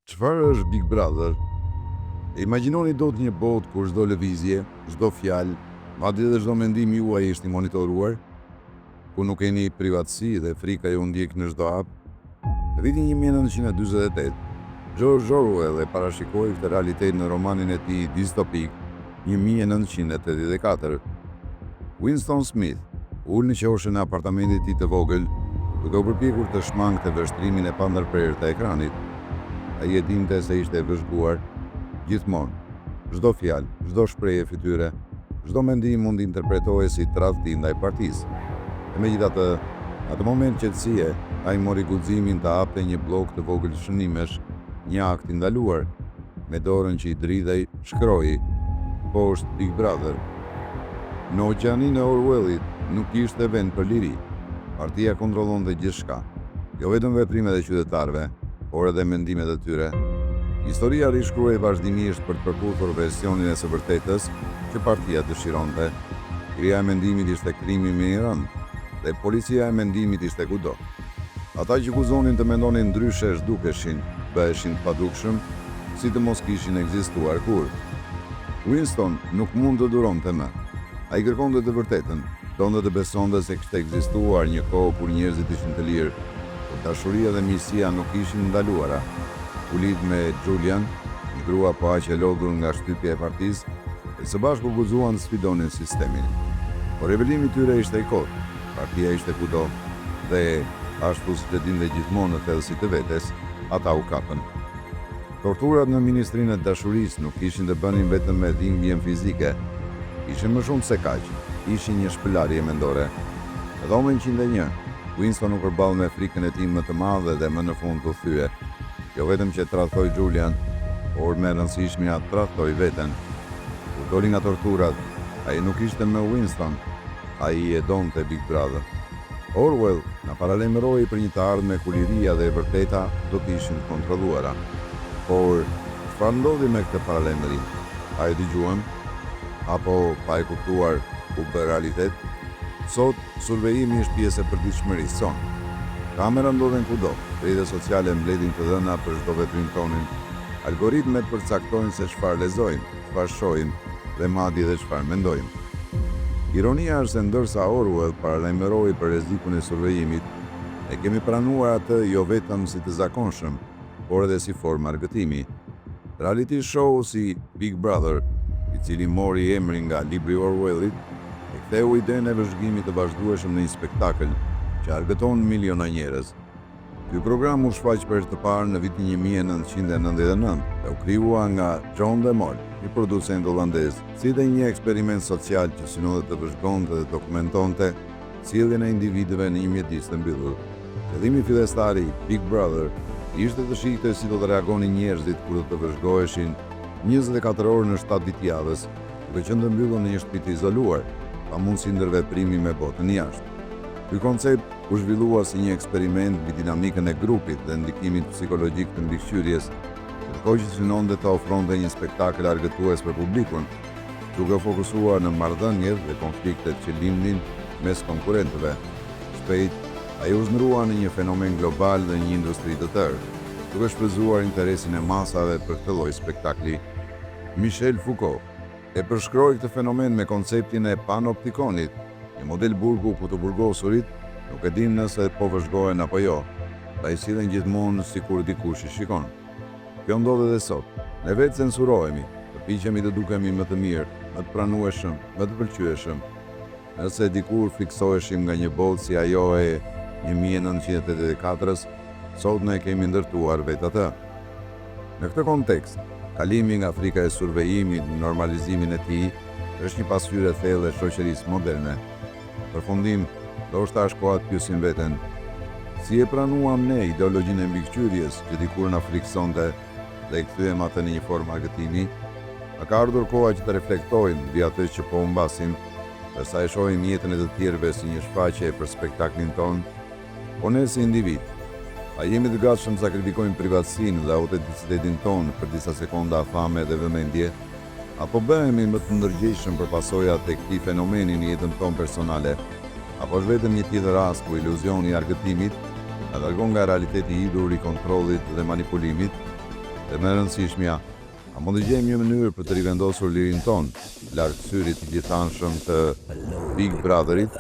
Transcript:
Çfarë është Big Brother? Imagjinoni dot një botë kur çdo lëvizje, çdo fjalë, madje edhe çdo mendim juaj është i monitoruar, ku nuk keni privatësi dhe frika ju ndjek në çdo hap. Në vitin 1948, George Orwell e parashikoi këtë realitet në romanin e tij distopik 1984. Winston Smith ul në qoshën e apartamentit të tij të vogël, duke u përpjekur të shmangte vështrimin e pandërprerë të ekranit. Ai e dinte se ishte e vëzhguar gjithmonë. Çdo fjalë, çdo shprehje fytyre, çdo mendim mund interpretohej si tradhti ndaj partisë. E megjithatë, atë moment qetësie, ai mori guximin të hapte një blok të vogël shënimesh, një akt i ndaluar. Me dorën që i dridhej, shkroi: "Poshtë Big Brother." Në oqeanin e Orwellit nuk ishte vend për liri. Partia kontrollonte gjithçka, jo vetëm veprimet e qytetarëve, por edhe mendimet e tyre. Historia rishkruhej vazhdimisht për të përkuthur versionin e së vërtetës që partia dëshironte. Krija e mendimit ishte krimi më i rëndë dhe policia e mendimit ishte kudo. Ata që akuzonin të mendonin ndryshe zhdukeshin, bëheshin të padukshëm, si të mos kishin ekzistuar kurrë. Winston nuk mund të duronte më. Ai kërkonte të vërtetën, donte të besonte se kishte ekzistuar një kohë kur njerëzit ishin të lirë, por dashuria dhe miqësia nuk ishin ndaluara. U lidh me Julian, një grua pa aq e lodhur nga shtypja e partisë, e së bashku guxuan të sfidonin sistemin. Por revelimi i tyre ishte i kotë, partia ishte kudo dhe ashtu siç e dinte gjithmonë në thellësi të vetes, ata u kapën. Torturat në Ministrinë e Dashurisë nuk kishin të bënin vetëm me dhimbjen fizike, ishin më shumë se kaq, ishin një shpëlarje mendore. Në dhomën 101, Winston u përball me frikën e tij më të madhe dhe më në fund u thye. Jo vetëm që tradhtoi Julian, por me rëndësishmja tradhtoi veten. Kur doli nga torturat, ai nuk ishte më Winston, ai e donte Big Brother. Orwell na paralajmëroi për një të ardhme ku liria dhe e vërteta do të ishin kontrolluara. Por çfarë ndodhi me këtë paralajmërim? A e dëgjuam? Apo pa e kuptuar u bë realitet? Sot, survejimi është pjesë e përditshmërisë sonë. Kamera ndodhen kudo, rrjetet sociale mbledhin të dhëna për çdo veprim tonin. Algoritmet përcaktojnë se çfarë lexojmë, çfarë shohim dhe madje edhe çfarë mendojmë. Ironia është se ndërsa Orwell paralajmëroi për rrezikun e survejimit, ne kemi pranuar atë jo vetëm si të zakonshëm, por edhe si formë argëtimi. Reality show si Big Brother, i cili mori emrin nga libri i Orwellit, e ktheu idenë e vëzhgimit të vazhdueshëm në një spektakël që argëton miliona njerëz. Ky program u shfaq për të parë në vitin 1999 dhe u krijua nga John de Mol, një producent holandez, si dhe një eksperiment social që synonte të vëzhgonte dhe dokumentonte sjelljen e individëve në një mjedis të mbyllur. Qëllimi fillestar i Big Brother ishte të shihte si do të reagonin njerëzit kur do të vëzhgoheshin 24 orë në 7 ditë javës, duke qenë të mbyllur në një shtëpi të izoluar, pa mundësi ndërveprimi me botën jashtë. Ky koncept u zhvillua si një eksperiment mbi dinamikën e grupit dhe ndikimin psikologjik të mbikëqyrjes, ndërkohë që synonte të ofronte një spektakël argëtues për publikun, duke fokusuar në marrëdhëniet dhe konfliktet që lindin mes konkurrentëve. Shpejt, ai u zndrua në një fenomen global dhe një industri të tërë, duke shfrytzuar interesin e masave për këtë lloj spektakli. Michel Foucault e përshkroi këtë fenomen me konceptin e panoptikonit, një model burgu ku të burgosurit nuk e din nëse po vëzhgohen apo jo, ta i sillen gjithmonë sikur dikush i shikon. Kjo ndodh edhe sot. Ne vetë censurohemi, përpiqemi të dukemi më të mirë, më të pranueshëm, më të pëlqyeshëm. Nëse dikur fiksoheshim nga një botë si ajo e 1984-s, sot ne kemi ndërtuar vetë atë. Në këtë kontekst, kalimi nga frika e survejimit në normalizimin e tij është një pasqyrë e thellë e shoqërisë moderne. Përfundim, ndoshta është koha të pyesim veten, si e pranuam ne ideologjinë e mbikëqyrjes që dikur na friksonte dhe e kthyem atë në një formë argëtimi? A ka ardhur koha që të reflektojmë mbi atë që po humbasim, ndërsa e shohim jetën e të tjerëve si një shfaqje për spektaklin ton? Po ne si individ, a jemi të gatshëm të sakrifikojmë privatësinë dhe autenticitetin ton për disa sekonda fame dhe vëmendje? Apo bëhemi më të ndërgjegjshëm për pasojat e këtij fenomeni në jetën tonë personale? Apo është vetëm një tjetër rast ku iluzioni i argëtimit na largon nga realiteti i hidhur i kontrollit dhe manipulimit? Dhe më e rëndësishmja, a mund të gjejmë një mënyrë për të rivendosur lirin ton larg syrit të gjithanshëm të Big Brotherit?